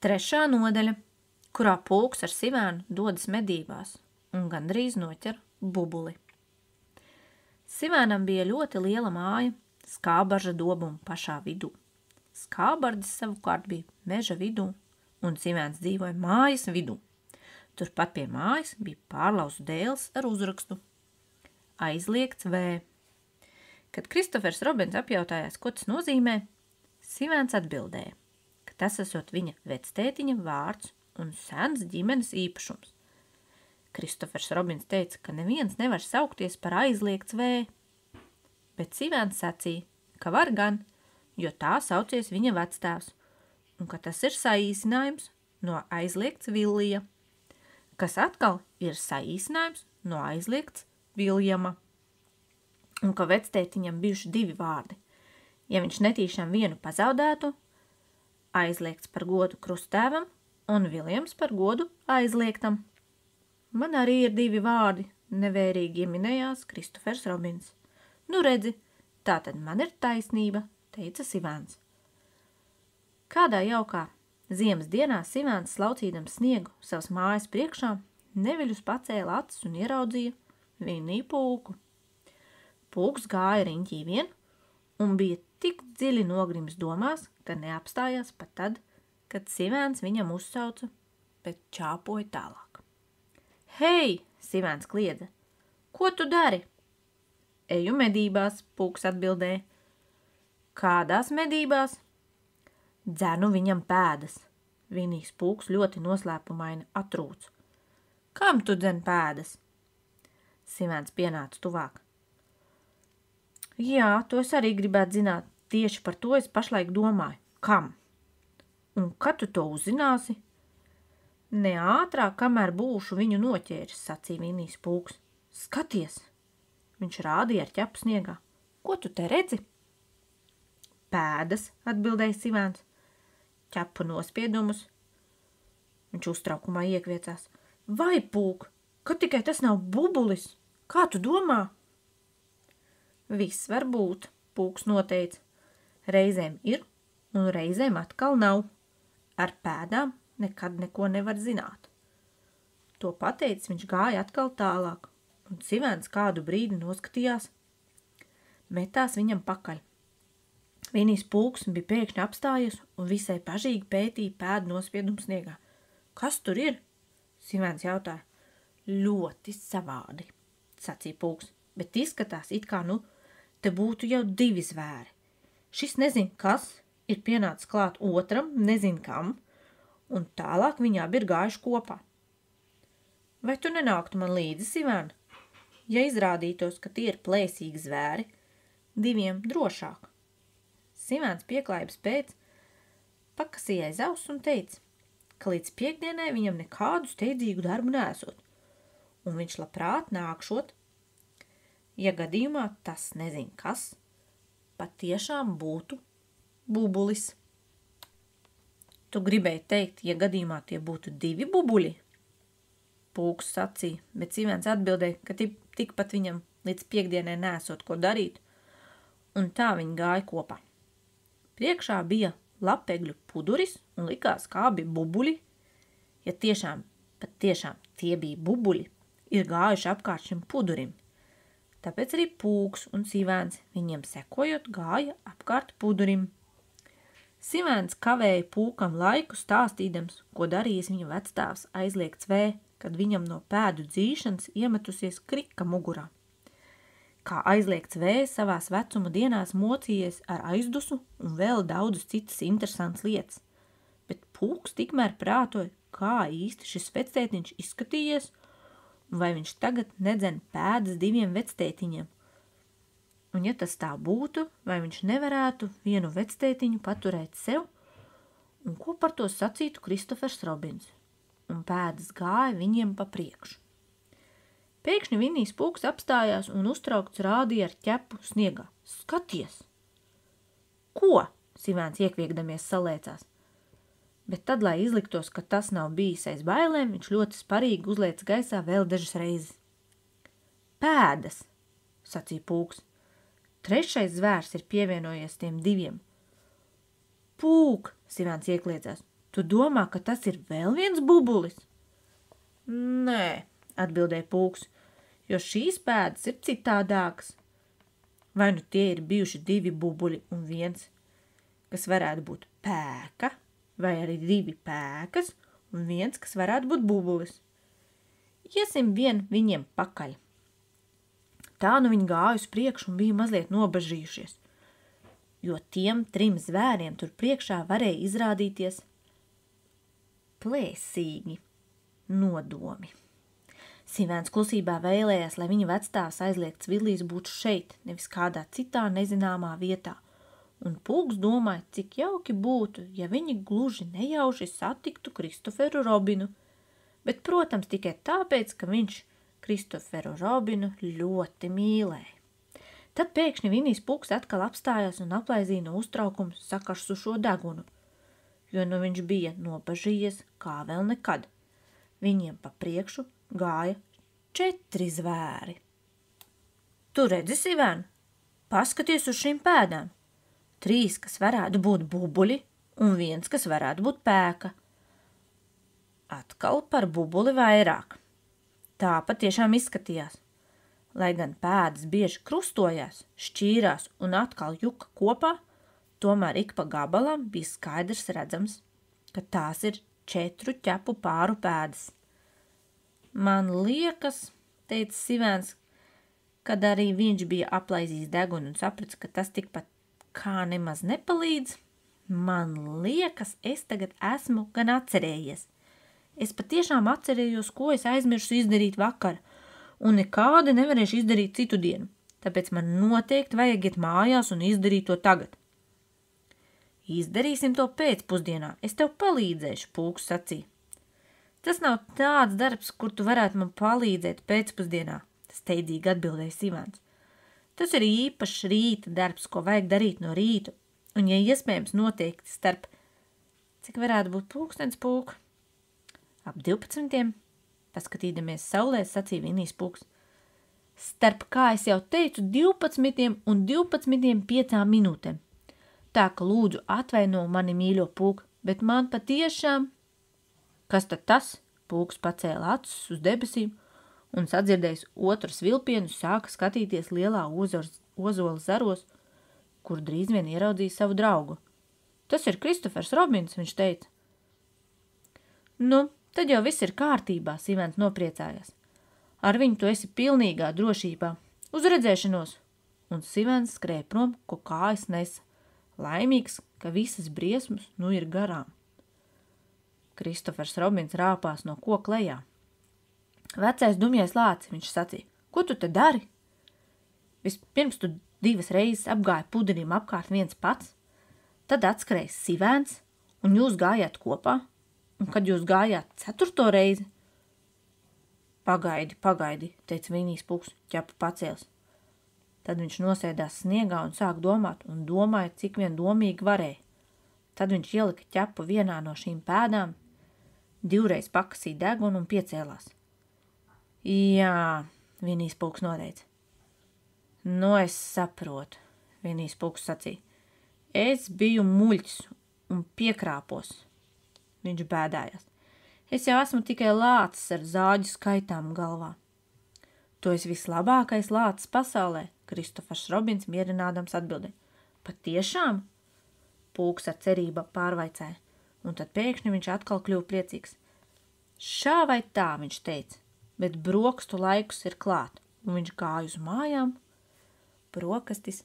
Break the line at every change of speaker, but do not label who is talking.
Trešā nodaļa, kurā pulks ar Sivēnu dodas medībās un gandrīz noķer bubuli. Sivēnam bija ļoti liela māja, skābarža dobuma pašā vidū. Skābardis savukārt bija meža vidū, un Sivēns dzīvoja mājas vidū. Turpat pie mājas bija pārlauzu dēls ar uzrakstu Aizliegts V. Kad Kristofers Robins apjautājās, ko tas nozīmē, Sivēns atbildēja, ka tas esot viņa vectētiņa vārds un sens ģimenes īpašums. Kristofers Robins teica, ka neviens nevar saukties par Aizliegts V, bet Sivēns sacīja, ka var gan, jo tā saucies viņa vectēvs, un ka tas ir saīsinājums no Aizliegts Villija, kas atkal ir saīsinājums no Aizliegts Viljama, un ka vectētiņam bijuši 2 vārdi. Ja viņš netīšām vienu pazaudētu, Aizliegts par godu krusttēvam un Viljams par godu aizliegtam. Man arī ir 2 vārdi, nevērīgi ieminējās Kristofers Robins. Nu redzi, tātad man ir taisnība, teica Sivēns. Kādā jaukā ziemas dienā Sivēns, slaucīdams sniegu savas mājas priekšā, neviļus pacēla acis un ieraudzīja Viniju pulku. Pulks gāja riņķī vien un bija tik dziļi nogrims domās, ka neapstājās pat tad, kad Sivēns viņam uzsauca, bet čāpoja tālāk. Hei, Sivēns kliedza, ko tu dari? Eju medībās, pulks atbildēja. Kādās medībās? Dzenu viņam pēdas. Vinijs pulks ļoti noslēpumaini atrūc. Kam tu dzen pēdas? Sivēns pienāca tuvāk. Jā, to es arī gribētu zināt. Tieši par to es pašlaik domāju. Kam? Un kad tu to uzzināsi? Ne ātrāk, kamēr būšu viņu noķēris, sacīja Vinijs pulks. Skaties! Viņš rādīja ar ķepu sniegā. Ko tu te redzi? Pēdas, atbildēja Sivēns. Ķepu nospiedumus. Viņš uztraukumā iekviecās. Vai, pulk, ka tikai tas nav bubulis? Kā tu domā? Viss var būt, pulks noteica. Reizēm ir un reizēm atkal nav. Ar pēdām nekad neko nevar zināt. To pateicis, viņš gāja atkal tālāk, un Sivēns kādu brīdi noskatījās, metās viņam pakaļ. Vinijs pulks bija pēkšņi apstājies un visai pažīgi pētīja pēdu nospiedumu sniegā. Kas tur ir? Sivēns jautāja. Ļoti savādi, sacīja pulks, bet izskatās it kā, te būtu jau 2 zvēri. Šis nezin kas, ir pienācis klāt otram, nezin kam, un tālāk viņi abi ir gājuši kopā. Vai tu nenāktu man līdzi, Sivēn? Ja izrādītos, ka tie ir plēsīgi zvēri, 2 drošāk. Sivēns pieklājības pēc pakasīja aiz auss un teica, ka līdz piektdienai viņam nekādu steidzīgu darbu neesot, un viņš labprāt nākšot, ja gadījumā tas nezin kas, patiešām būtu bubulis. Tu gribēji teikt, ja gadījumā tie būtu 2 bubuļi? Pulks sacīja, bet Sivēns atbildēja, ka tikpat viņam līdz piektdienai nesot ko darīt, un tā viņi gāja kopā. Priekšā bija lapegļu puduris un likās, kā bija bubuļi. Ja patiešām tie bija bubuļi, ir gājuši apkārt šim pudurim. Tāpēc arī pulks un Sivēns viņiem sekojot gāja apkārt pudurim. Sivēns kavēja pulkam laiku stāstīdams, ko darījis viņa vectēvs Aizliegts V, kad viņam no pēdu dzīšanas iemetusies krika mugurā. Kā Aizliegts V savās vecuma dienās mocījies ar aizdusu un vēl daudzas citas interesantas lietas, bet pulks tikmēr prātoja, kā īsti šis vectētiņš izskatījies, un vai viņš tagad nedzen pēdas 2 vectētiņiem. Un ja tas tā būtu, vai viņš nevarētu vienu vectētiņu paturēt sev, un ko par to sacītu Kristofers Robins, un pēdas gāja viņiem pa priekšu. Pēkšņi Vinijs pulks apstājās un uztraukts rādīja ar ķepu sniegā. Skaties! Ko? Sivēns iekviekdamies salēcās. Bet tad, lai izliktos, ka tas nav bijis aiz bailēm, viņš ļoti sparīgi uzliec gaisā vēl dažas reizes. Pēdas, sacīja pulks. 3. zvērs ir pievienojies tiem 2. Pūk, Sivēns iekliedzās. Tu domā, ka tas ir vēl viens bubulis? Nē, atbildēja Pūks, jo šīs pēdas ir citādākas. Vai nu tie ir bijuši 2 bubuļi un viens, kas varētu būt pēka, vai arī 2 pēkas un viens, kas varētu būt bubulis. Iesim vien viņiem pakaļ. Tā nu viņi gāja uz priekšu un bija mazliet nobažījušies, jo tiem 3 zvēriem tur priekšā varēja izrādīties plēsīgi nodomi. Sivēns klusībā vēlējās, lai viņa vecstāvs aizliegts Villijs būtu šeit, nevis kādā citā nezināmā vietā, un Pūks domāja, cik jauki būtu, ja viņi gluži nejauši satiktu Kristoferu Robinu, bet, protams, tikai tāpēc, ka viņš Kristoferu Robinu ļoti mīlēja. Tad pēkšņi Vinijs Pūks atkal apstājās un aplaizīja no uztraukuma sakarsušo degunu, jo nu viņš bija nobažījies kā vēl nekad. Viņiem pa priekšu gāja 4 zvēri. Tu redzi, Sivēn, paskaties uz šīm pēdām. 3, kas varētu būt bubuļi, un 1, kas varētu būt pēka. Atkal par bubuli vairāk. Tā patiešām izskatījās. Lai gan pēdas bieži krustojās, šķīrās un atkal juka kopā, tomēr ik pa gabalam bija skaidrs redzams, ka tās ir 4 ķepu pāru pēdas. Man liekas, teica Sivēns, kad arī viņš bija aplaizījis degunu un saprats, ka tas tikpat kā nemaz nepalīdz. Man liekas, es tagad esmu gan atcerējies. Es patiešām atcerējos, ko es aizmirsu izdarīt vakar, un nekādi nevarēšu izdarīt citu dienu, tāpēc man noteikti vajag iet mājās un izdarīt to tagad. Izdarīsim to pēcpusdienā, es tev palīdzēšu, Pūks sacīja. Tas nav tāds darbs, kur tu varētu man palīdzēt pēcpusdienā, steidzīgi atbildēja Sivēns. Tas ir īpašs rīta darbs, ko vajag darīt no rīta, un, ja iespējams, noteikti starp, cik varētu būt pulkstens, Pūk? Ap 12, paskatīdamies saulē, sacīja Vinijs Pūks. Starp, kā es jau teicu, 12 un 12:05 minūtēm. Tā, ka lūdzu atvaino mani mīļo, Pūk, bet man patiešām... Kas tad tas? Pūks pacēla acis uz debesīm un sadzirdējis otru svilpienu sāka skatīties lielā ozola zaros, kur drīz vien ieraudzīja savu draugu. Tas ir Kristofers Robins, viņš teica. Nu, tad jau viss ir kārtībā, Sivēns nopriecājās. Ar viņu tu esi pilnīgā drošībā. Uz redzēšanos! Un Sivēns skrēja prom, ko kājas nesa. Laimīgs, ka visas briesmas nu ir garām. Kristofers Robins rāpās no koka lejā. Vecais dumjais lāci, viņš sacīja, ko tu te dari? Vispirms tu 2 reizes apgāja puderim apkārt viens pats, tad atskrēja Sivēns, un jūs gājāt kopā, un kad jūs gājāt 4. reizi? Pagaidi, teica Vinijs Pūks, ķepu pacēls. Tad viņš nosēdās sniegā un sāk domāt, un domāja, cik vien domīgi varēja. Tad viņš ielika ķepu vienā no šīm pēdām, 2 reiz pakasīja degunu un piecēlās. Jā, Vinijs Pūks noteica. Nu, es saprotu, Vinijs Pūks sacīja. Es biju muļķis un piekrāpos. Viņš bēdājās. Es jau esmu tikai lācis ar zāģu skaitām galvā. Tu esi vislabākais lācis pasaulē, Kristofers Robins mierinādams atbildēja. Patiešām? Pūks ar cerību pārvaicāja, un tad pēkšņi viņš atkal kļuva priecīgs. Šā vai tā, viņš teica, bet brokstu laikus ir klāt, un viņš gāja uz mājām brokastis